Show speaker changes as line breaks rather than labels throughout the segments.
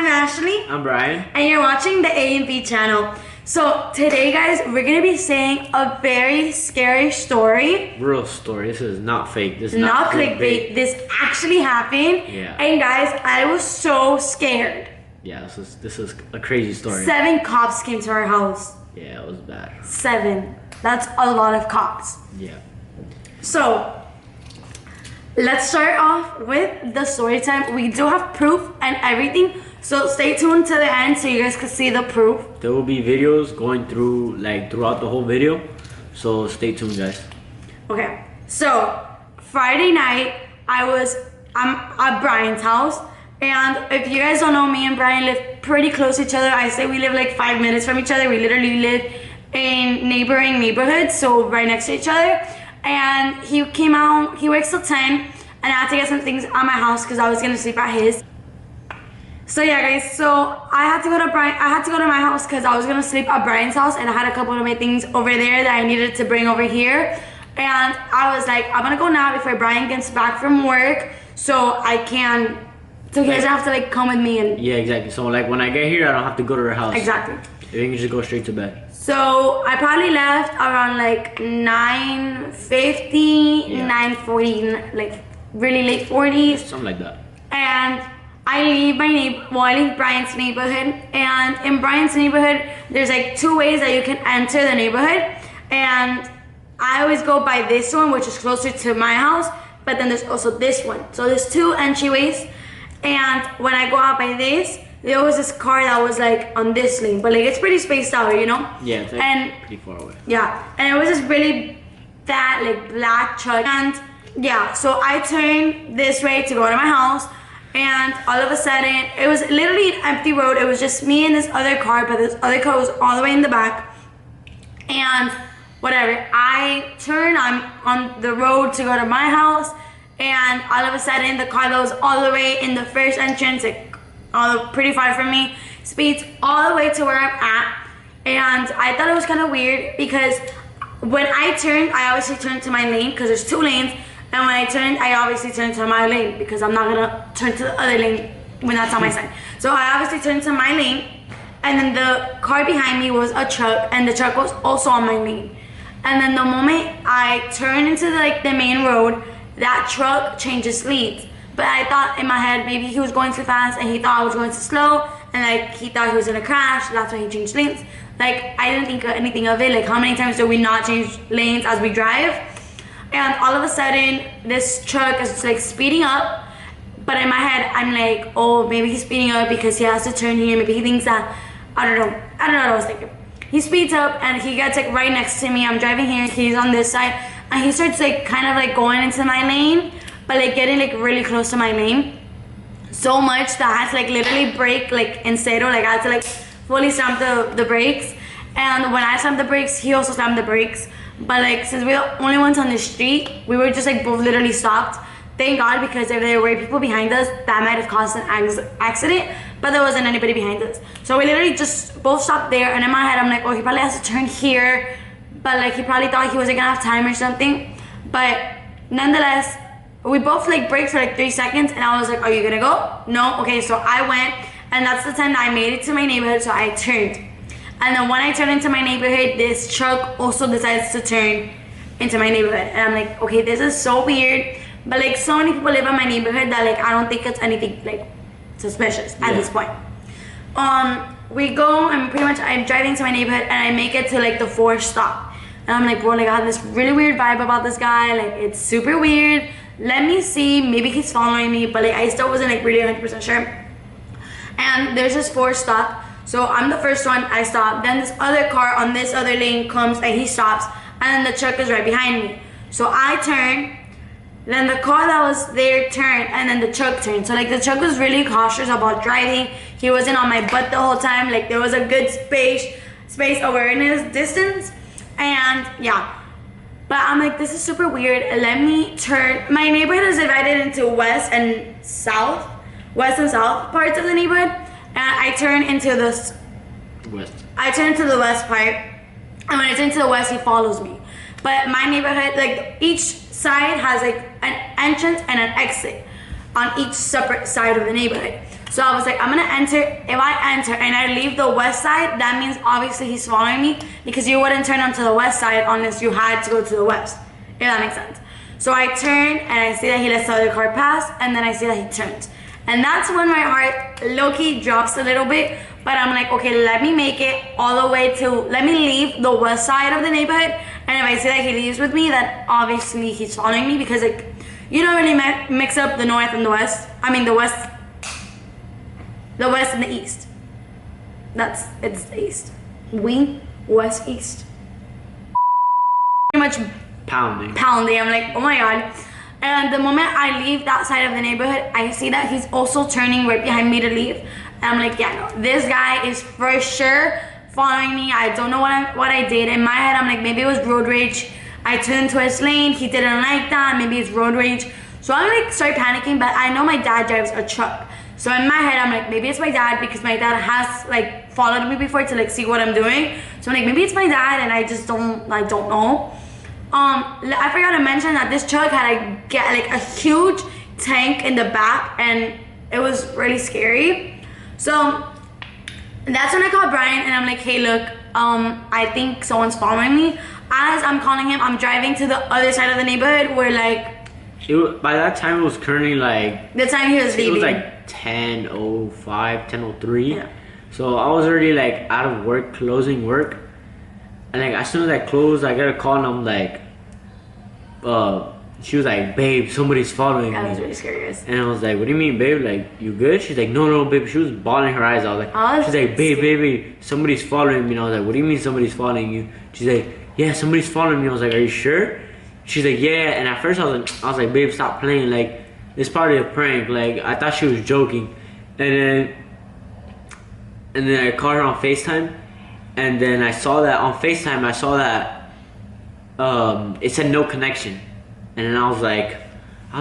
I'm Ashley.
I'm Brian.
And you're watching the A&B channel. So today, guys, we're going to be saying a very scary story.
Real story. This is not fake. This is
not clickbait. This actually happened.
Yeah.
And guys, I was so scared.
Yeah, this is a crazy story.
7 cops came to our house.
Yeah, it was bad.
7. That's a lot of cops.
Yeah.
So let's start off with the story time. We do have proof and everything, so stay tuned to the end so you guys can see the proof.
There will be videos going through throughout the whole video, so stay tuned, guys.
Okay, so Friday night I'm at Brian's house, and if you guys don't know, me and Brian live pretty close to each other. I say we live like 5 minutes from each other. We literally live in neighboring neighborhoods, so right next to each other. And he came out, he works till 10, and I had to get some things at my house because I was gonna sleep at his. So yeah, guys, so I had to go to my house because I was gonna sleep at Brian's house, and I had a couple of my things over there that I needed to bring over here. And I was like, I'm gonna go now before Brian gets back from work, so you guys have to come with me. And
yeah, exactly. So when I get here, I don't have to go to her house.
Exactly.
You can just go straight to bed.
So I probably left around 9:50,
Yeah.
9:40, really late 40s.
Something like that.
And I leave I leave Brian's neighborhood. And in Brian's neighborhood, there's 2 ways that you can enter the neighborhood. And I always go by this one, which is closer to my house. But then there's also this one. So there's 2 entryways. And when I go out by this, there was this car that was on this lane, but it's pretty spaced out, you know?
Yeah, it's pretty far away.
Yeah, and it was this really fat black truck. And yeah, so I turned this way to go to my house, and all of a sudden, it was literally an empty road. It was just me and this other car, but this other car was all the way in the back. And whatever, I turn, I'm on the road to go to my house, and all of a sudden, the car that was all the way in the first entrance, pretty far from me, speeds all the way to where I'm at. And I thought it was kind of weird because when I turned, I obviously turned to my lane because there's 2 lanes. And when I turned, I obviously turned to my lane because I'm not gonna turn to the other lane when that's on my side. So I obviously turned to my lane, and then the car behind me was a truck, and the truck was also on my lane. And then the moment I turned into the main road, that truck changes leads. But I thought in my head, maybe he was going too fast and he thought I was going too slow, and he thought he was gonna crash. That's why he changed lanes. I didn't think anything of it. How many times do we not change lanes as we drive? And all of a sudden, this truck is speeding up. But in my head, I'm oh, maybe he's speeding up because he has to turn here. Maybe he thinks that, I don't know what I was thinking. He speeds up and he gets right next to me. I'm driving here, he's on this side, and he starts going into my lane, but getting really close to my lane, so much that I had to literally brake in zero. I had to fully slamp the brakes. And when I slammed the brakes, he also slammed the brakes. But since we're the only ones on the street, we were just both literally stopped. Thank God, because if there were people behind us, that might have caused an accident, but there wasn't anybody behind us. So we literally just both stopped there, and in my head I'm oh, he probably has to turn here, but he probably thought he wasn't gonna have time or something. But nonetheless, we both braked for 3 seconds, and I was are you gonna go? No? Okay, so I went, and that's the time that I made it to my neighborhood, so I turned. And then when I turned into my neighborhood, this truck also decides to turn into my neighborhood. And I'm okay, this is so weird. But so many people live in my neighborhood that I don't think it's anything suspicious at this point. We go, and pretty much I'm driving to my neighborhood, and I make it to the 4th stop. And I'm bro, I have this really weird vibe about this guy. It's super weird. Let me see, maybe he's following me, but I still wasn't really 100% sure. And there's this 4th stop. So I'm the first one, I stop. Then this other car on this other lane comes, and he stops, and then the truck is right behind me. So I turn, then the car that was there turned, and then the truck turned. So the truck was really cautious about driving. He wasn't on my butt the whole time. There was a good space awareness distance. And yeah, but I'm this is super weird. Let me turn. My neighborhood is divided into west and south parts of the neighborhood. And I turn into the
West.
I turn to the west part, and when I turn to the west, he follows me. But my neighborhood, each side has an entrance and an exit on each separate side of the neighborhood. So I was like, I'm gonna enter. If I enter and I leave the west side, that means obviously he's following me, because you wouldn't turn onto the west side unless you had to go to the west, if that makes sense. So I turn and I see that he lets the other car pass, and then I see that he turns. And that's when my heart low-key drops a little bit, but I'm like, okay, let me make it all the way to, let me leave the west side of the neighborhood, and if I see that he leaves with me, then obviously he's following me, because like, you know when you mix up the north and the west, I mean the west and the east. It's the east. West, east. Pretty much
Pounding.
I'm like, oh my god. And the moment I leave that side of the neighborhood, I see that he's also turning right behind me to leave. And I'm like, yeah, no, this guy is for sure following me. I don't know what I did. In my head, I'm like, maybe it was road rage. I turned into his lane. He didn't like that. Maybe it's road rage. So I like start panicking, but I know my dad drives a truck. So in my head, I'm like, maybe it's my dad, because my dad has like followed me before to like see what I'm doing. So I'm like, maybe it's my dad, and I just don't know. I forgot to mention that this truck had like a huge tank in the back, and it was really scary. So that's when I called Brian, and I'm like, hey, look, I think someone's following me. As I'm calling him, I'm driving to the other side of the neighborhood where like,
By that time it was currently like,
the time he was leaving.
It was like 10:05, 10:03.
Yeah.
So I was already like out of work, closing work. And like as soon as I closed, I got a call, and I'm like, she was like, babe, somebody's following me.
I was really scared.
And I was like, what do you mean, babe? Like, you good? She's like, no, babe. She was bawling her eyes out. Like, she's like, babe, somebody's following me. And I was like, what do you mean somebody's following you? She's like, yeah, somebody's following me. I was like, are you sure? She's like, yeah. And at first I was like, babe, stop playing. Like, it's probably a prank. Like, I thought she was joking. And then I called her on FaceTime. And then I saw that on FaceTime, it said no connection. And then I was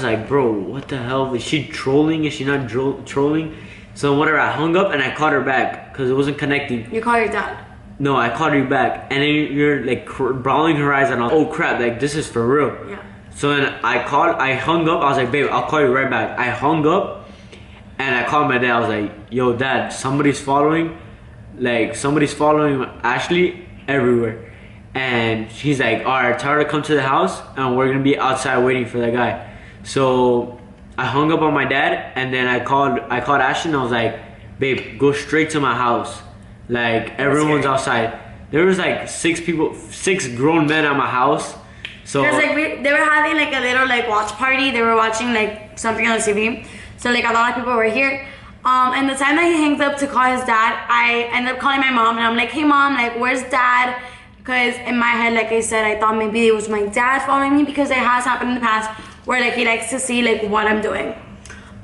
like, bro, what the hell? Is she trolling? Is she not trolling? So whatever, I hung up and I called her back because it wasn't connecting.
You called your dad? No,
I called you back. And then you're like bawling her eyes, and I was like, oh crap, like this is for real.
Yeah.
So then I hung up. I was like, babe, I'll call you right back. I hung up and I called my dad. I was like, yo, dad, somebody's following Ashley everywhere. And he's like, all right, tell her to come to the house, and we're gonna be outside waiting for that guy. So I hung up on my dad, and then I called Ashley, and I was like, babe, go straight to my house. Like, everyone's outside. There was like 6 grown men at my house. So
because like they were having like a little like watch party. They were watching like something on the TV. So like a lot of people were here. And the time that he hangs up to call his dad, I ended up calling my mom, and I'm like, hey mom, like where's dad? Because in my head, like I said, I thought maybe it was my dad following me, because it has happened in the past where like he likes to see like what I'm doing.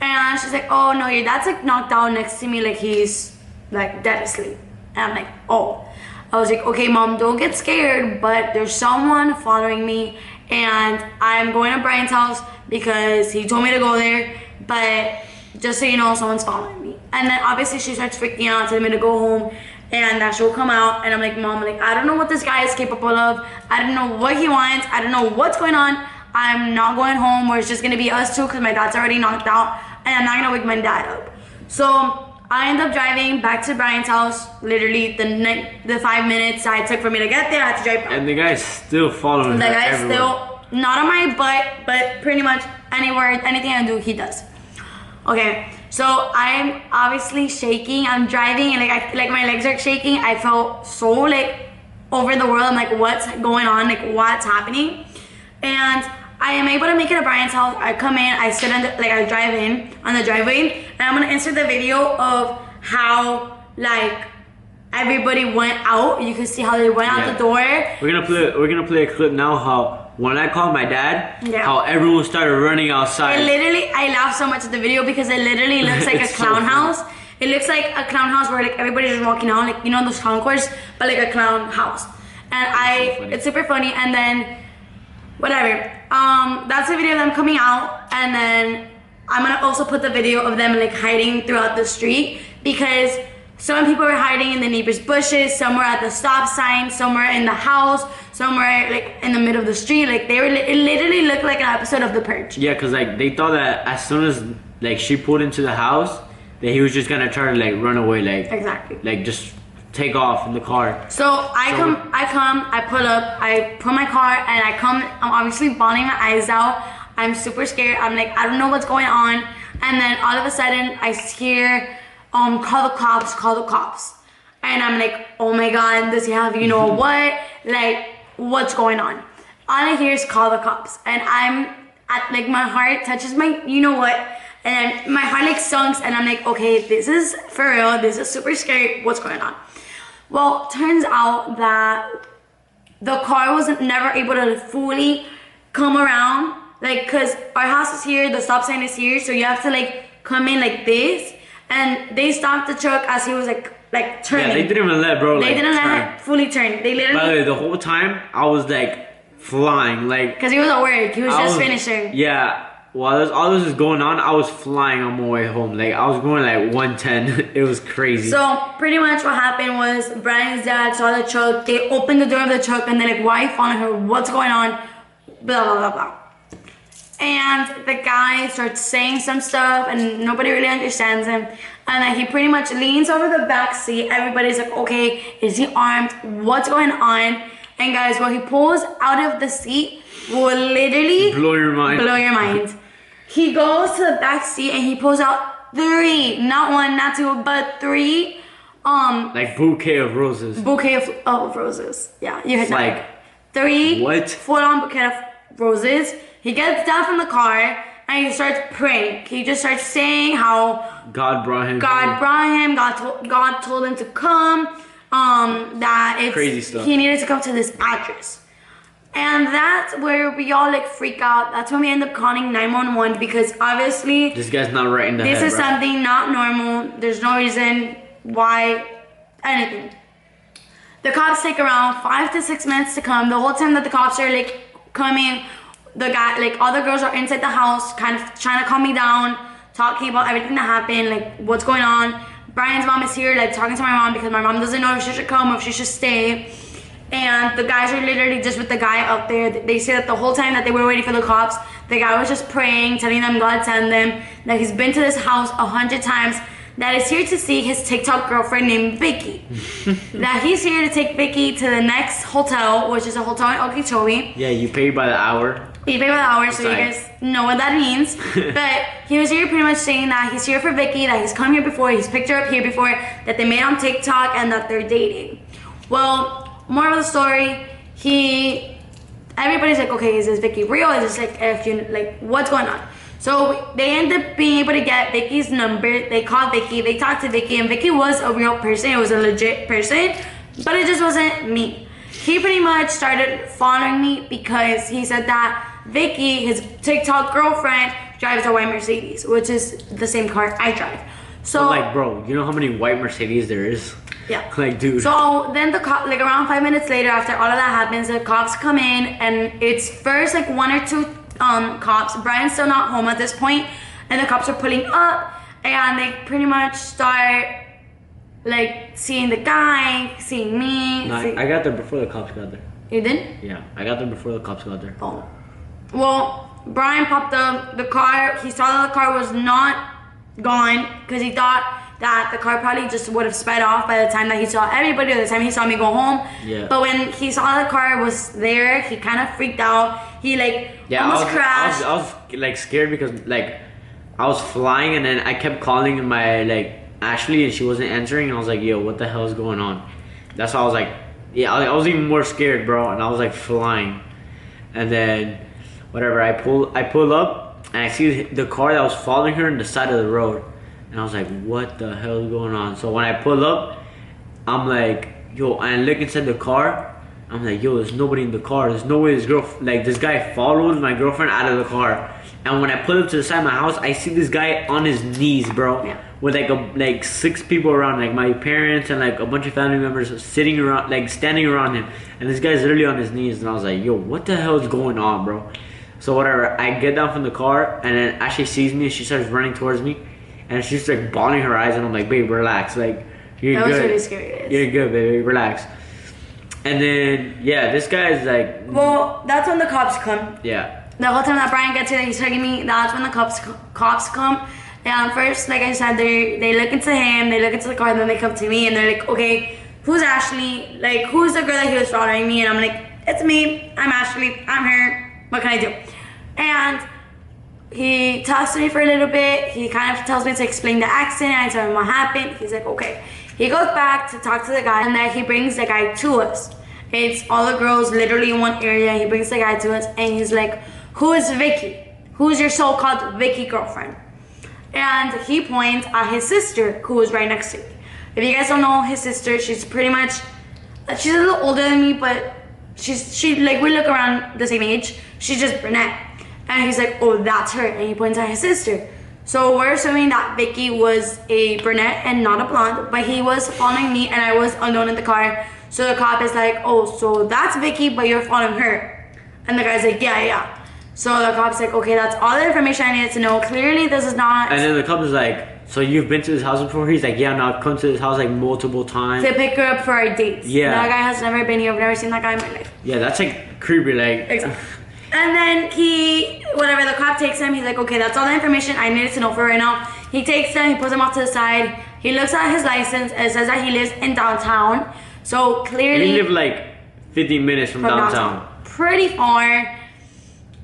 And she's like, oh no, your dad's like knocked out next to me, like he's like dead asleep. And I'm like, oh. I was like, okay mom, don't get scared, but there's someone following me, and I'm going to Brian's house because he told me to go there, but just so you know, someone's following me. And then obviously she starts freaking out, telling me to go home, and that she'll come out. And I'm like, mom, like I don't know what this guy is capable of. I don't know what he wants. I don't know what's going on. I'm not going home where it's just gonna be us two, because my dad's already knocked out, and I'm not gonna wake my dad up. So I end up driving back to Brian's house. Literally the 5 minutes I took for me to get there, I had to drive back.
And the guy's still following
the
her
guy's
everywhere.
Still not on my butt, but pretty much anything I do, he does. Okay, so I'm obviously shaking. I'm driving, and like my legs are shaking. I felt so like over the world. I'm like, what's going on? Like, what's happening? And I am able to make it to Brian's house. I come in, I sit on I drive in on the driveway, and I'm gonna insert the video of how like everybody went out. You can see how they went out the door.
We're gonna play a clip now. How when I called my dad, how everyone started running outside.
I laughed so much at the video because it literally looks like a clown house. It looks like a clown house where like everybody's just walking out, like you know those concourse, but like a clown house. And it's super funny. And then whatever. That's the video of them coming out, and then I'm gonna also put the video of them like hiding throughout the street, because some people were hiding in the neighbor's bushes, some were at the stop sign, some were in the house, some were like in the middle of the street. Like it literally looked like an episode of The Purge.
Yeah, cause like they thought that as soon as like she pulled into the house, that he was just gonna try to like run away,
Exactly.
like just take off in the car.
So I pull up, I put my car, and I'm obviously bawling my eyes out. I'm super scared. I'm like, I don't know what's going on. And then all of a sudden, I hear, call the cops, call the cops. And I'm like, oh my God, does he have, you know what? Like, what's going on? All I hear is call the cops. And I'm at, like, my heart touches my, you know what? And my heart like sunks, and I'm like, okay, this is for real. This is super scary. What's going on? Well, turns out that the car was never able to fully come around, like, cause our house is here, the stop sign is here, so you have to like come in like this, and they stopped the truck as he was like turning.
Yeah, they didn't even let bro.
They didn't let him fully turn. They literally.
By the way, the whole time I was like flying, like.
Cause he was at work. He was just finishing.
Yeah. While all this was going on, I was flying on my way home. Like, I was going like 110. It was crazy.
So, pretty much what happened was Brian's dad saw the truck. They opened the door of the truck and they're like, why are you following her? What's going on? Blah, blah, blah, blah. And the guy starts saying some stuff and nobody really understands him. And then he pretty much leans over the back seat. Everybody's like, okay, is he armed? What's going on? And guys, when he pulls out of the seat, will literally
blow your mind.
He goes to the back seat and he pulls out 3, not 1, not 2, but 3.
Like bouquet of roses.
Bouquet of roses. Yeah, you heard that.
Like
3
what?
full-on bouquet of roses. He gets down from the car and he starts praying. He just starts saying how
God brought him.
God told him to come. That it's
crazy stuff.
He needed to come to this address. And that's where we all like freak out. That's when we end up calling 911 because obviously
this guy's not right in the head.
This is something not normal. There's no reason why anything. The cops take around 5 to 6 minutes to come. The whole time that the cops are like coming, the guy, like all the girls are inside the house, kind of trying to calm me down, talking about everything that happened, like what's going on. Brian's mom is here, like talking to my mom because my mom doesn't know if she should come or if she should stay. And the guys are literally just with the guy out there. They say that the whole time that they were waiting for the cops, the guy was just praying, telling them God send them, that he's been to this house 100 times, that is here to see his TikTok girlfriend named Vicky. That he's here to take Vicky to the next hotel, which is a hotel in Okeechobee.
Yeah, you pay by the hour.
You pay by the hour, so you guys know what that means. But he was here pretty much saying that he's here for Vicky, that he's come here before, he's picked her up here before, that they met on TikTok, and that they're dating. Well, more of the story, everybody's like, okay, is this Vicky real? Is this like, what's going on? So they end up being able to get Vicky's number. They called Vicky, they talked to Vicky, and Vicky was a real person. It was a legit person, but it just wasn't me. He pretty much started following me because he said that Vicky, his TikTok girlfriend, drives a white Mercedes, which is the same car I drive. So,
but like, bro, you know how many white Mercedes there is?
Yeah.
Like, dude.
So then the cop, like around 5 minutes later, after all of that happens, the cops come in, and it's first like 1 or 2 cops. Brian's still not home at this point, and the cops are pulling up, and they pretty much start like seeing the guy, seeing me.
No, I got there before the cops got there.
You did?
Yeah, I got there before the cops got there.
Oh. Well, Brian popped up the car. He saw that the car was not gone because he thought that the car probably just would have sped off by the time that he saw everybody, or the time he saw me go home.
Yeah.
But when he saw the car was there, he kind of freaked out. He almost crashed.
I was like scared because like I was flying, and then I kept calling my like Ashley, and she wasn't answering, and I was like, yo, what the hell is going on? That's why I was like, yeah, I was even more scared, bro, and I was like flying. And then whatever, I pull up, and I see the car that was following her on the side of the road. And I was like, what the hell is going on? So when I pull up, I'm like, yo, and I look inside the car. I'm like, yo, there's nobody in the car. There's no way this guy followed my girlfriend out of the car. And when I pull up to the side of my house, I see this guy on his knees, bro.
Yeah.
With like 6 people around, like my parents and like a bunch of family members sitting around, like standing around him. And this guy's literally on his knees. And I was like, yo, what the hell is going on, bro? So whatever, I get down from the car, and then Ashley sees me, and she starts running towards me. And she's like bawling her eyes, and I'm like, babe, relax. Like, you're good.
That was really scary.
You're good, baby. Relax. And then, yeah, this guy is like...
Well, that's when the cops come.
Yeah.
The whole time that Brian gets here, he's hugging me, that's when the cops come. And first, like I said, they look into him, they look into the car, and then they come to me and they're like, okay, who's Ashley? Like, who's the girl that he was following me? And I'm like, it's me. I'm Ashley. I'm her. What can I do? And he talks to me for a little bit. He kind of tells me to explain the accident. I tell him what happened. He's like, okay. He goes back to talk to the guy, and then he brings the guy to us. It's all the girls literally in one area. He brings the guy to us, and he's like, who is Vicky? Who's your so-called Vicky girlfriend? And he points at his sister, who was right next to me. If you guys don't know his sister, she's pretty much, she's a little older than me, but she like, we look around the same age. She's just brunette. And he's like, oh, that's her. And he points at his sister. So we're assuming that Vicky was a brunette and not a blonde, but he was following me and I was alone in the car. So the cop is like, oh, so that's Vicky, but you're following her. And the guy's like, yeah. So the cop's like, okay, that's all the information I needed to know. Clearly this is not...
And then the cop is like, so you've been to this house before? He's like, yeah, no, I've come to this house like multiple times.
To pick her up for our dates.
Yeah.
That guy has never been here. I've never seen that guy in my life.
Yeah, that's like creepy, like...
Exactly. And then whatever, the cop takes him. He's like, okay, that's all the information I needed to know for right now. He takes him, he pulls him off to the side. He looks at his license. It says that he lives in downtown. So clearly...
He lived like 15 minutes from downtown.
Pretty far.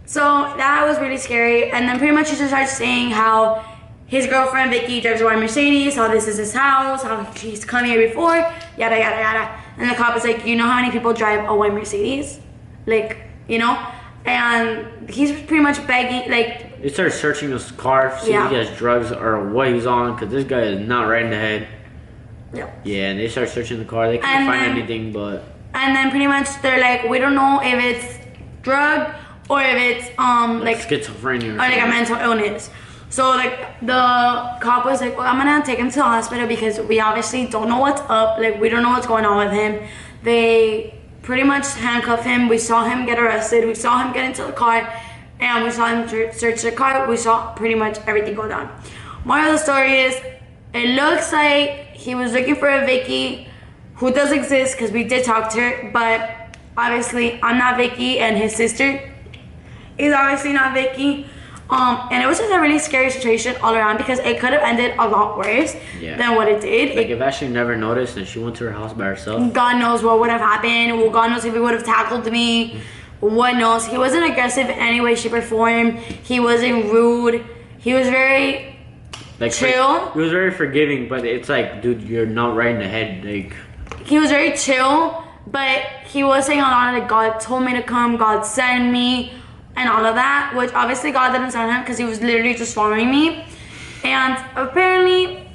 So that was really scary. And then pretty much he just starts saying how his girlfriend Vicky drives a white Mercedes, how this is his house, how he's come here before, yada, yada, yada. And the cop is like, you know how many people drive a white Mercedes? Like, you know? And he's pretty much begging, like...
They started searching his car, see if he has drugs or what he's on, because this guy is not right in the head.
Yeah.
Yeah, and they start searching the car. They couldn't find anything, but...
And then pretty much they're like, we don't know if it's drug or if it's, like
schizophrenia
or like a mental illness. So like the cop was like, well, I'm gonna take him to the hospital because we obviously don't know what's up. Like we don't know what's going on with him. They pretty much handcuffed him. We saw him get arrested. We saw him get into the car, and we saw him search the car. We saw pretty much everything go down. Moral of the story is, it looks like he was looking for a Vicky who does exist because we did talk to her, but obviously I'm not Vicky, and his sister is obviously not Vicky. And it was just a really scary situation all around because it could have ended a lot worse than what it did.
Like if Ashley never noticed and she went to her house by herself,
God knows what would have happened. Well, God knows if he would have tackled me. What knows? He wasn't aggressive in any way, shape, or form. He wasn't rude. He was very like chill.
He was very forgiving, but it's like, dude, you're not right in the head. Like
he was very chill, but he was saying a lot of like, God told me to come, God sent me, and all of that, which obviously God didn't send him because he was literally just following me. And apparently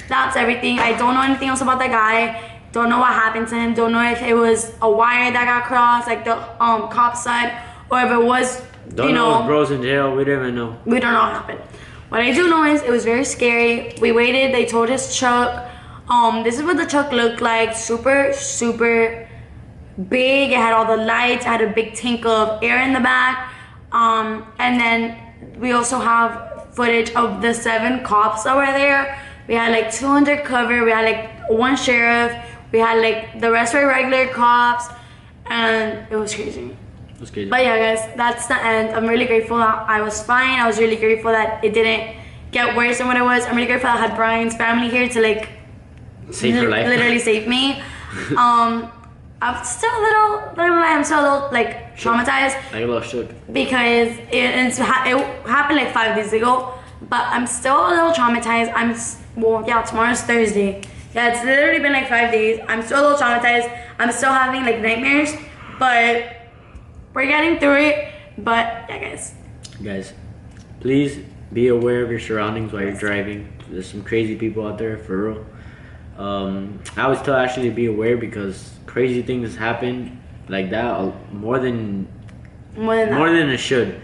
that's everything. I don't know anything else about that guy. Don't know what happened to him. Don't know if it was a wire that got crossed, like the cop said, or if it was,
don't know if bro's in jail. We don't even know.
We don't know what happened. What I do know is it was very scary. We waited. They told his truck. This is what the truck looked like. Super, super big. It had all the lights. It had a big tank of air in the back. And then we also have footage of the 7 cops that were there. We had like 2 undercover. We had like 1 sheriff. We had like the rest were regular cops, and it was crazy.
It was crazy.
But yeah, guys, that's the end. I'm really grateful that I was fine. I was really grateful that it didn't get worse than what it was. I'm really grateful that I had Brian's family here to like
save your life.
Literally save me. I'm still a little like traumatized.
Like a little shook.
Because it happened like 5 days ago, but I'm still a little traumatized. Tomorrow's Thursday. Yeah, it's literally been like 5 days. I'm still a little traumatized. I'm still having like nightmares, but we're getting through it. But yeah,
guys, please be aware of your surroundings while you're driving. There's some crazy people out there, for real. I always tell Ashley to be aware because crazy things happen like that more than it should.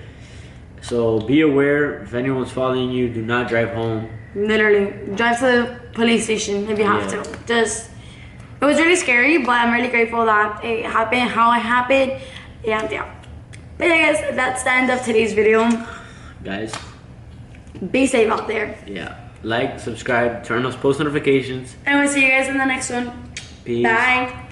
So be aware. If anyone's following you, do not drive home. Literally, drive to the police station if you have to. It was really scary, but I'm really grateful that it happened how it happened. And yeah. But yeah, guys, that's the end of today's video. Guys, be safe out there. Yeah. Like, subscribe, turn on those post notifications. And we'll see you guys in the next one. Peace. Bye.